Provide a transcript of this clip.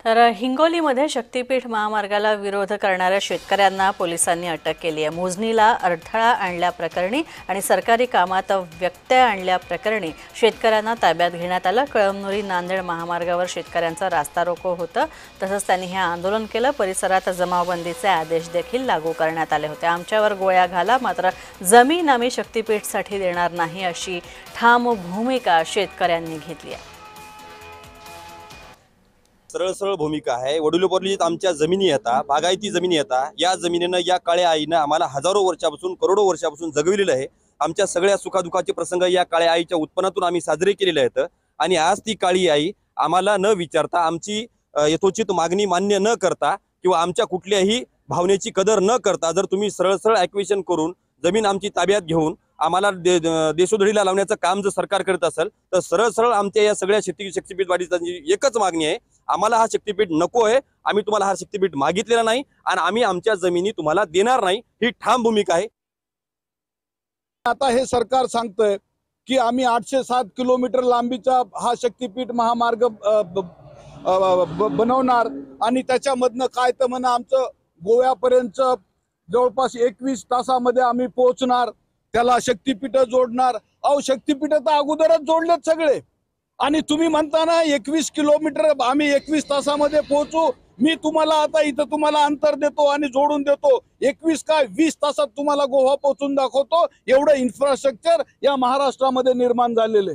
तर हिंगोलीमध्ये शक्तीपीठ महामार्गाला विरोध करणाऱ्या शेतकऱ्यांना पोलिसांनी अटक केली आहे। मोजणीला अडथळा आणल्याप्रकरणी आणि सरकारी कामात व्यत्यय आणल्याप्रकरणी शेतकऱ्यांना ताब्यात घेण्यात आलं। कळमनुरी नांदेड महामार्गावर शेतकऱ्यांचा रास्ता रोको होतं, तसंच त्यांनी हे आंदोलन केलं। परिसरात जमावबंदीचे आदेश देखील लागू करण्यात आले होते। आमच्यावर गोळ्या घाला, मात्र जमीन आम्ही शक्तीपीठसाठी देणार नाही अशी ठाम भूमिका शेतकऱ्यांनी घेतली आहे। सरळ सरळ भूमिका आहे। वडिलोपार्जित आमच्या जमिनी येतात, बागायती जमिनी येतात। या जमिनीनं या काळ्या आईनं आम्हाला हजारो वर्षापासून करोडो वर्षापासून जगविलेलं आहे। आमच्या सगळ्या सुखादुखाचे प्रसंग या काळ्या आईच्या उत्पन्नातून आम्ही साजरे केलेले आहेत। आणि आज ती काळी आई आम्हाला न विचारता, आमची यथोचित मागणी मान्य न करता किंवा आमच्या कुठल्याही भावनेची कदर न करता, जर तुम्ही सरळ सरळ ॲक्विशन करून जमीन आमची ताब्यात घेऊन आम्हाला देशोधडीला लावण्याचं काम जर सरकार करत असेल, तर सरळ सरळ आमच्या या सगळ्या शक्तीपीठवादीची एकच मागणी आहे, आम्हाला हा शक्तीपीठ नको आहे। आम्ही तुम्हाला हा शक्तीपीठ मागितलेला नाही आणि आम्ही आमच्या जमिनी तुम्हाला देणार नाही, ही ठाम भूमिका आहे। आता हे सरकार सांगतंय की आम्ही 807 किलोमीटर लांबीचा हा शक्तीपीठ महामार्ग बनवणार आणि त्याच्यामधनं काय तर म्हणा आमचं गोव्यापर्यंत जवळपास 21 तासामध्ये आम्ही पोहोचणार, त्याला शक्तीपीठ जोडणार। अहो शक्तीपीठ तर अगोदरच जोडलेत सगळे आणि तुम्ही म्हणता ना 21 किलोमीटर आम्ही 21 तासामध्ये पोहोचू। मी तुम्हाला आता इथं तुम्हाला अंतर देतो आणि जोडून देतो, 21 काय 20 तासात तुम्हाला गोवा पोहोचून दाखवतो। एवढं इन्फ्रास्ट्रक्चर या महाराष्ट्रामध्ये निर्माण झालेले।